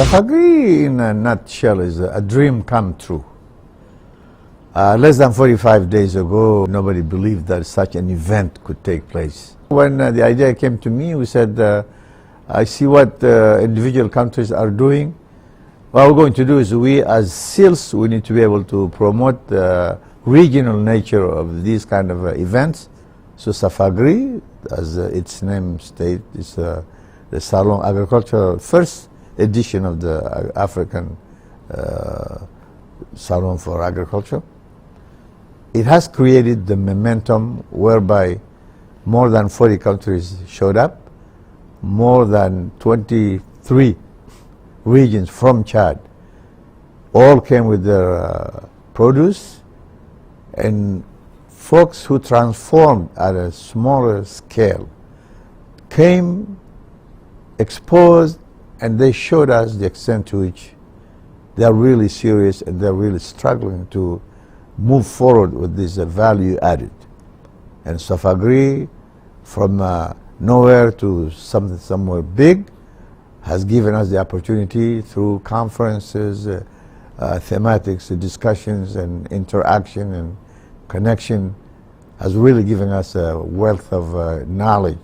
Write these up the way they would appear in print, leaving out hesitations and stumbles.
Safagri, in a nutshell, is a dream come true. Less than 45 days ago, nobody believed that such an event could take place. When the idea came to me, we said, I see what individual countries are doing. What we're going to do is we, as Cilss, we need to be able to promote the regional nature of these kind of events. So Safagri, as its name states, is the Salon Agricultural, first edition of the African Salon for Agriculture. It has created the momentum whereby more than 40 countries showed up, more than 23 regions from Chad all came with their produce, and folks who transformed at a smaller scale came, exposed, and they showed us the extent to which they're really serious and they're really struggling to move forward with this value added. And Safagri, from nowhere to somewhere big, has given us the opportunity through conferences, thematics, discussions, and interaction and connection, has really given us a wealth of knowledge,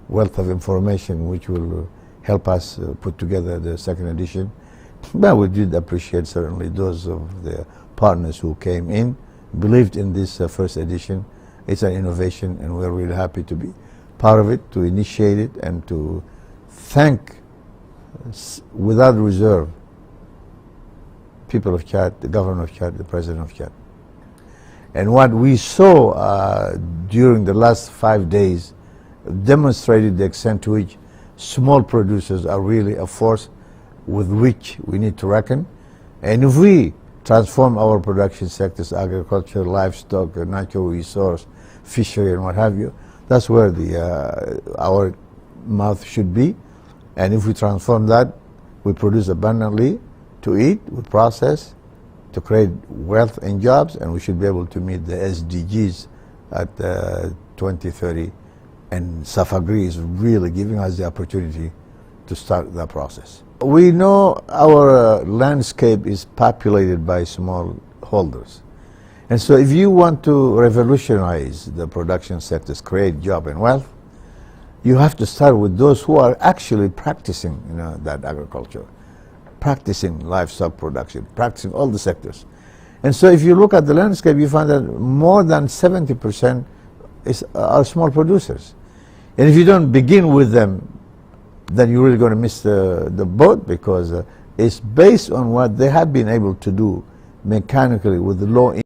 wealth of information, which will help us put together the second edition. But we did appreciate certainly those of the partners who came in, believed in this first edition. It's an innovation, and we're really happy to be part of it, to initiate it, and to thank without reserve people of Chad, the government of Chad, the president of Chad. And what we saw during the last 5 days demonstrated the extent to which small producers are really a force with which we need to reckon. And if we transform our production sectors, agriculture, livestock, natural resource, fishery, and what have you, that's where our mouth should be. And if we transform that, we produce abundantly to eat, we process, to create wealth and jobs, and we should be able to meet the SDGs at 2030. And Safagri is really giving us the opportunity to start that process. We know our landscape is populated by small holders. And so if you want to revolutionize the production sectors, create job and wealth, you have to start with those who are actually practicing that agriculture, practicing livestock production, practicing all the sectors. And so if you look at the landscape, you find that more than 70% are small producers. And if you don't begin with them, then you're really going to miss the boat, because it's based on what they have been able to do mechanically with the low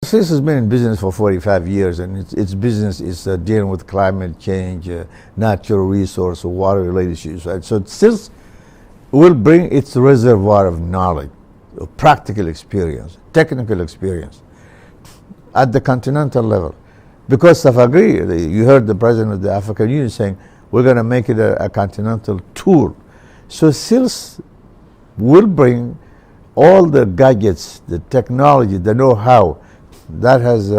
Cilss has been in business for 45 years, and its business is dealing with climate change, natural resource, water-related issues. Right? So Cilss will bring its reservoir of knowledge, of practical experience, technical experience, at the continental level. Because Safagri, you heard the president of the African Union saying, we're going to make it a continental tour. So Cilss will bring all the gadgets, the technology, the know-how, that has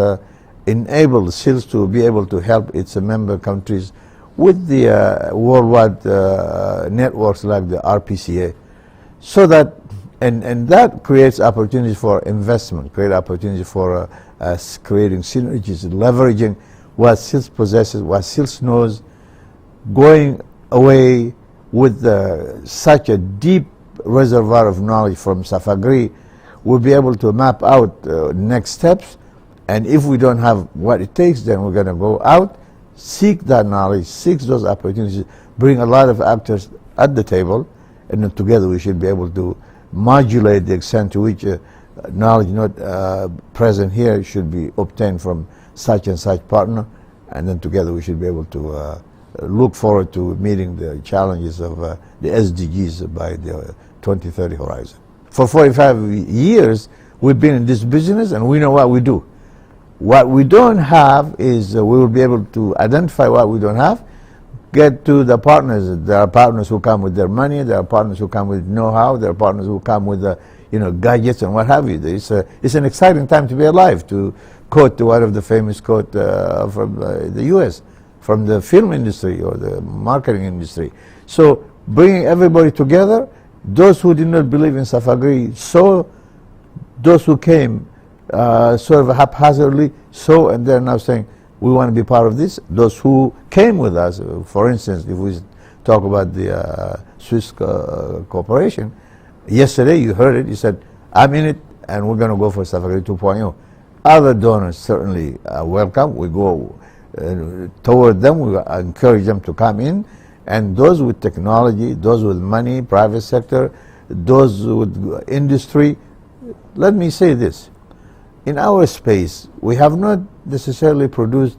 enabled Cilss to be able to help its member countries with the worldwide networks like the RPCA, so that and that creates opportunities for investment, create opportunities for creating synergies, leveraging what Cilss possesses, what Cilss knows, going away with such a deep reservoir of knowledge from Safagri. We'll be able to map out next steps, and if we don't have what it takes, then we're going to go out, seek that knowledge, seek those opportunities, bring a lot of actors at the table, and then together we should be able to modulate the extent to which knowledge not present here should be obtained from such and such partner, and then together we should be able to look forward to meeting the challenges of the SDGs by the 2030 horizon. For 45 years, we've been in this business and we know what we do. What we don't have is we will be able to identify what we don't have, get to the partners. There are partners who come with their money, there are partners who come with know-how, there are partners who come with gadgets and what have you. It's an exciting time to be alive, to quote one of the famous quote from the US, from the film industry or the marketing industry. So bringing everybody together, those who did not believe in Safagri saw, those who came sort of haphazardly saw, and they're now saying, we want to be part of this. Those who came with us, for instance, if we talk about the Swiss Corporation, yesterday you heard it, you said, I'm in it and we're going to go for Safagri 2.0. Other donors certainly welcome. We go toward them, we encourage them to come in, and those with technology, those with money, private sector, those with industry. Let me say this. In our space, we have not necessarily produced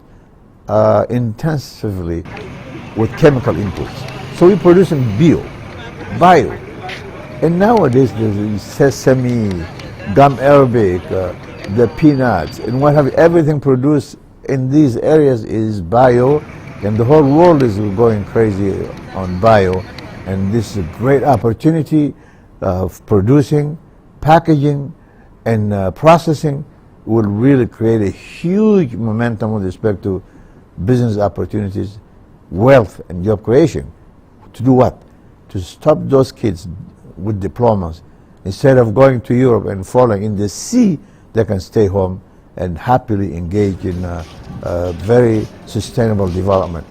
intensively with chemical inputs. So we produce in bio. And nowadays there's sesame, gum arabic, the peanuts, and what have you. Everything produced in these areas is bio, and the whole world is going crazy on bio. And this is a great opportunity of producing, packaging, and processing will really create a huge momentum with respect to business opportunities, wealth, and job creation. To do what? To stop those kids with diplomas. Instead of going to Europe and falling in the sea, they can stay home and happily engage in very sustainable development.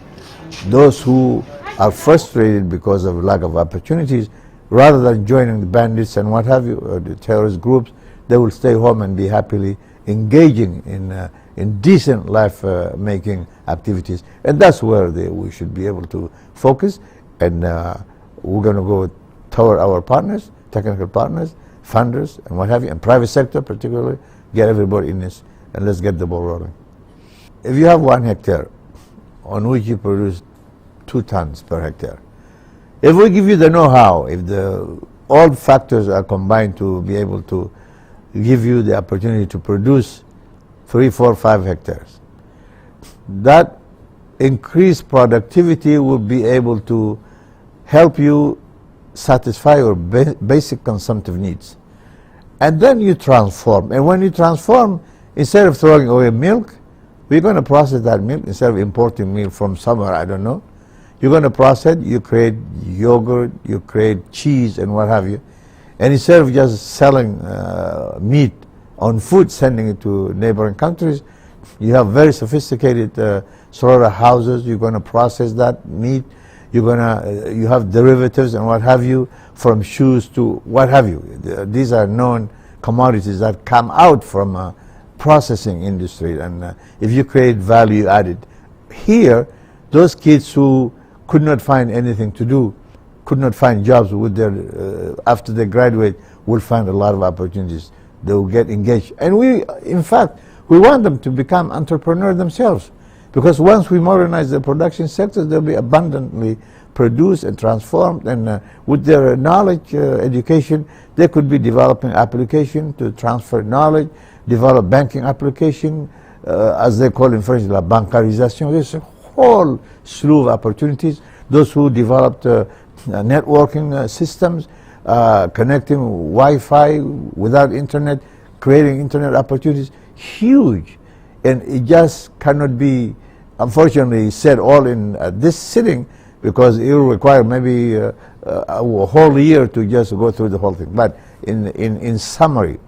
Those who are frustrated because of lack of opportunities, rather than joining the bandits and what have you, or the terrorist groups, they will stay home and be happily engaging in decent life-making activities. And that's where we should be able to focus. And we're going to go toward our partners, technical partners, funders, and what have you, and private sector particularly, get everybody in this, and let's get the ball rolling. If you have 1 hectare on which you produce 2 tons per hectare, if we give you the know-how, if all factors are combined to be able to give you the opportunity to produce 3, 4, 5 hectares, that increased productivity will be able to help you satisfy your basic consumptive needs. And then you transform. And when you transform, instead of throwing away milk, we're going to process that milk instead of importing milk from somewhere, I don't know. You're going to process it, you create yogurt, you create cheese and what have you. And instead of just selling meat on foot, sending it to neighboring countries, you have very sophisticated slaughterhouses. You're going to process that meat. You have derivatives and what have you, from shoes to what have you. These are known commodities that come out from processing industry. And if you create value added here, those kids who could not find anything to do, could not find jobs with their after they graduate, will find a lot of opportunities. They will get engaged. And in fact, we want them to become entrepreneurs themselves. Because once we modernize the production sectors, they'll be abundantly produced and transformed, and with their knowledge, education, they could be developing application to transfer knowledge, develop banking application, as they call in French, la bancarisation. There's a whole slew of opportunities. Those who developed networking systems, connecting Wi-Fi without internet, creating internet opportunities, huge. And it just cannot be, unfortunately, said all in this sitting, because it will require maybe a whole year to just go through the whole thing. But in summary,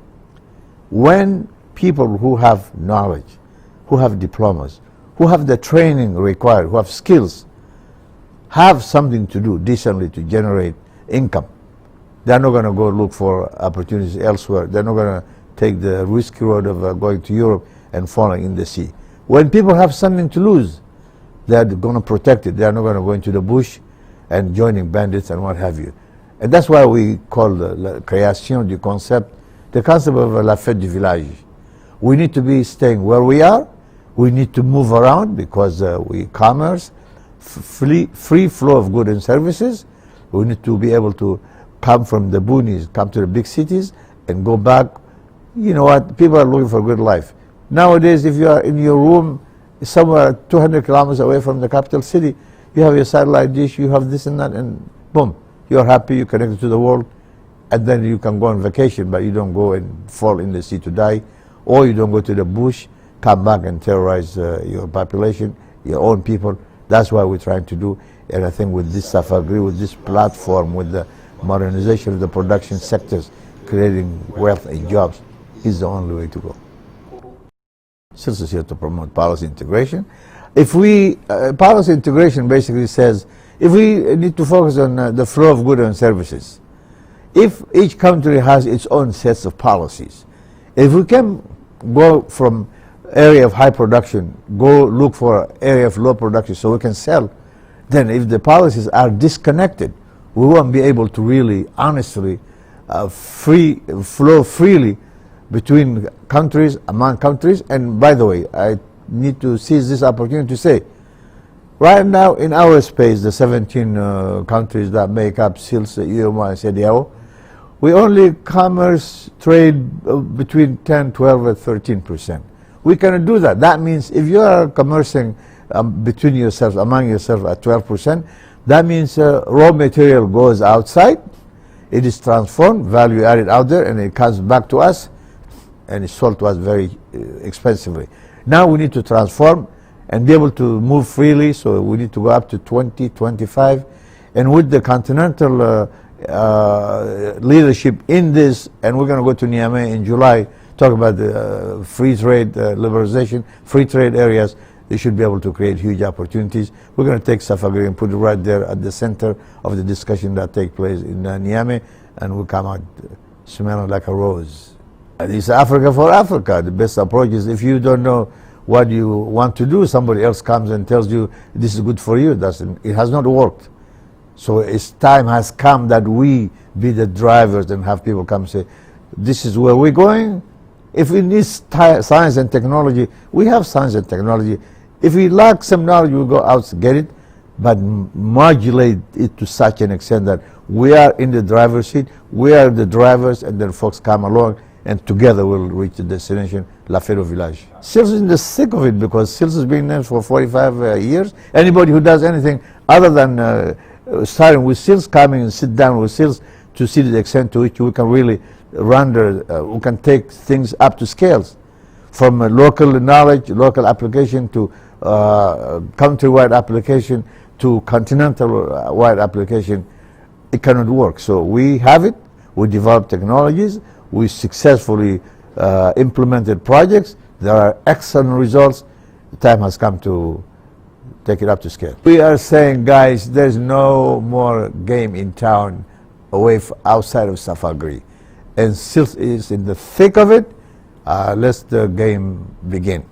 when people who have knowledge, who have diplomas, who have the training required, who have skills, have something to do decently to generate income, they're not going to go look for opportunities elsewhere. They're not going to take the risky road of going to Europe and falling in the sea. When people have something to lose, They are going to protect it. They are not going to go into the bush and joining bandits and what have you. And that's why we call the création du concept, the concept of la fête du village. We need to be staying where we are. We need to move around because we commerce, free flow of goods and services. We need to be able to come from the boonies, come to the big cities, and go back. You know what? People are looking for a good life. Nowadays, if you are in your room somewhere 200 kilometers away from the capital city, you have your satellite dish, you have this and that, and boom, you're happy, you're connected to the world, and then you can go on vacation, but you don't go and fall in the sea to die, or you don't go to the bush, come back and terrorize your population, your own people. That's what we're trying to do. And I think with this Safagri, with this platform, with the modernization of the production sectors, creating wealth and jobs, is the only way to go. Cilss is here to promote policy integration. If we, policy integration basically says, if we need to focus on the flow of goods and services, if each country has its own sets of policies, if we can go from area of high production, go look for area of low production so we can sell, then if the policies are disconnected, we won't be able to really, honestly, flow freely between countries, among countries. And by the way, I need to seize this opportunity to say, right now in our space, the 17 countries that make up Cilss, UMA, and CEDEAO, we only commerce trade between 10, 12, or 13%. We cannot do that. That means if you are commercing between yourselves, among yourselves at 12%, that means raw material goes outside, it is transformed, value added out there, and it comes back to us, and it's sold to us very expensively. Now we need to transform and be able to move freely, so we need to go up to 20, 25, and with the continental leadership in this, and we're going to go to Niamey in July, talk about the free trade liberalization, free trade areas. They should be able to create huge opportunities. We're going to take Safagri and put it right there at the center of the discussion that take place in Niamey, and we'll come out smelling like a rose. It's Africa for Africa. The best approach is if you don't know what you want to do, somebody else comes and tells you this is good for you. It has not worked. So it's time has come that we be the drivers and have people come say, this is where we're going. If we need science and technology, we have science and technology. If we lack some knowledge, we'll go out to get it, but modulate it to such an extent that we are in the driver's seat, we are the drivers, and then folks come along, and together we'll reach the destination, La Fête au Village. Cilss is in the thick of it because Cilss has been there for 45 years. Anybody who does anything other than starting with Cilss, coming and sit down with Cilss to see the extent to which we can really render, we can take things up to scales, from local knowledge, local application to country-wide application to continental-wide application. It cannot work. So we have it, we develop technologies, we successfully implemented projects, there are excellent results. The time has come to take it up to scale. We are saying, guys, there's no more game in town outside of Safagri. And Cilss is in the thick of it. Let the game begin.